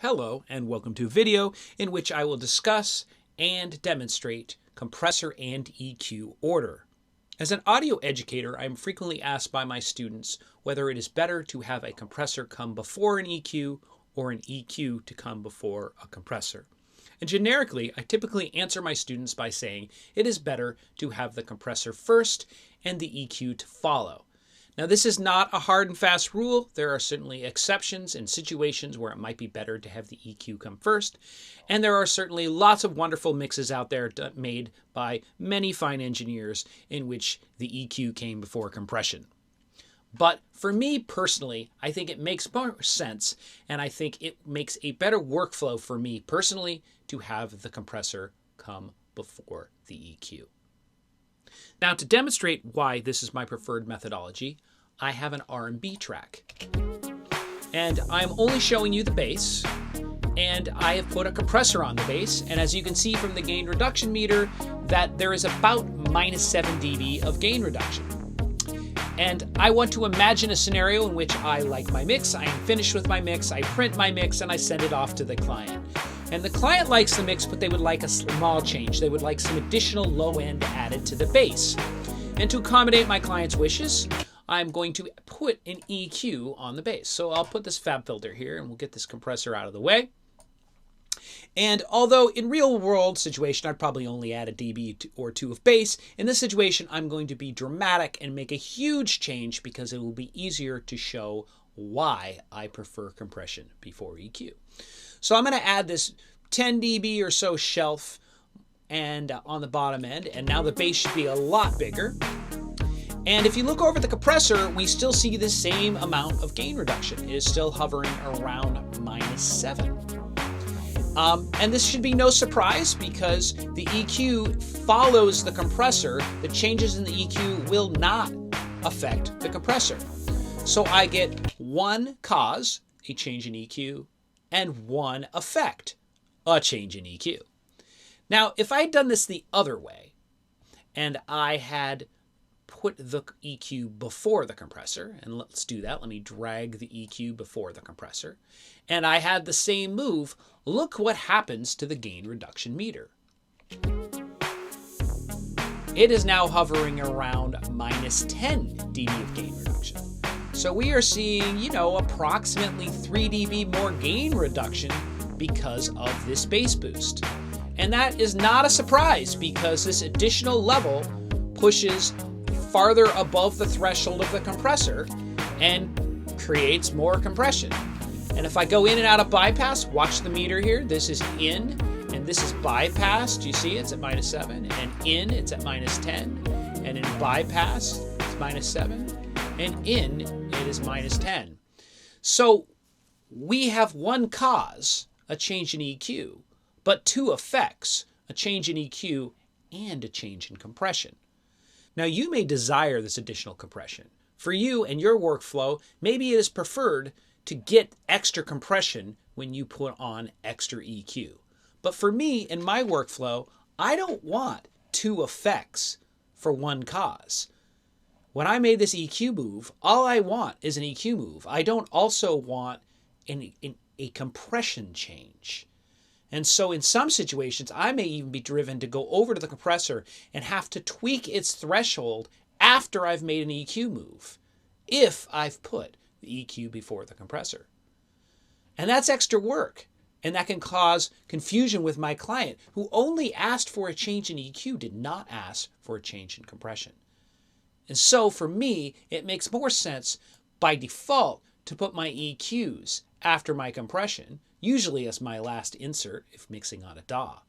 Hello and welcome to a video in which I will discuss and demonstrate compressor and EQ order. As an audio educator, I am frequently asked by my students whether it is better to have a compressor come before an EQ or an EQ to come before a compressor. And generically, I typically answer my students by saying it is better to have the compressor first and the EQ to follow. Now, this is not a hard and fast rule. There are certainly exceptions in situations where it might be better to have the EQ come first. And there are certainly lots of wonderful mixes out there made by many fine engineers in which the EQ came before compression. But for me personally, I think it makes more sense, and I think it makes a better workflow for me personally to have the compressor come before the EQ. Now, to demonstrate why this is my preferred methodology, I have an R&B track. And I'm only showing you the bass, and I have put a compressor on the bass, and as you can see from the gain reduction meter, that there is about -7 dB of gain reduction. And I want to imagine a scenario in which I like my mix, I am finished with my mix, I print my mix, and I send it off to the client. And the client likes the mix, but they would like a small change. They would like some additional low end added to the bass. And to accommodate my client's wishes, I'm going to put an EQ on the bass. So I'll put this fab filter here and we'll get this compressor out of the way. And although in real world situation, I'd probably only add a dB or two of bass, in this situation, I'm going to be dramatic and make a huge change because it will be easier to show why I prefer compression before EQ. So I'm going to add this 10 dB or so shelf and on the bottom end, and now the bass should be a lot bigger. And if you look over the compressor, we still see the same amount of gain reduction. It is still hovering around -7. And this should be no surprise because the EQ follows the compressor. The changes in the EQ will not affect the compressor. So I get one cause, a change in EQ, and one effect, a change in EQ. Now, if I had done this the other way, and I had put the EQ before the compressor, and let's do that. Let me drag the EQ before the compressor, and I had the same move, look what happens to the gain reduction meter. It is now hovering around -10 dB of gain reduction. So we are seeing, approximately 3 dB more gain reduction because of this bass boost. And that is not a surprise because this additional level pushes farther above the threshold of the compressor and creates more compression. And if I go in and out of bypass, watch the meter here. This is in and this is bypass. Do you see it's at -7? And in, it's at -10. And in bypass, it's -7. And in, it is -10. So we have one cause, a change in EQ, but two effects, a change in EQ and a change in compression. Now you may desire this additional compression. For you and your workflow, maybe it is preferred to get extra compression when you put on extra EQ. But for me in my workflow, I don't want two effects for one cause. When I made this EQ move, all I want is an EQ move. I don't also want a compression change. And so in some situations, I may even be driven to go over to the compressor and have to tweak its threshold after I've made an EQ move, if I've put the EQ before the compressor. And that's extra work. And that can cause confusion with my client, who only asked for a change in EQ, did not ask for a change in compression. And so for me, it makes more sense by default to put my EQs after my compression, usually as my last insert if mixing on a DAW,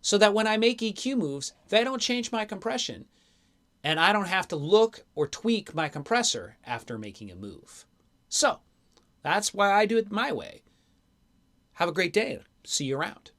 so that when I make EQ moves, they don't change my compression, and I don't have to look or tweak my compressor after making a move. So that's why I do it my way. Have a great day. See you around.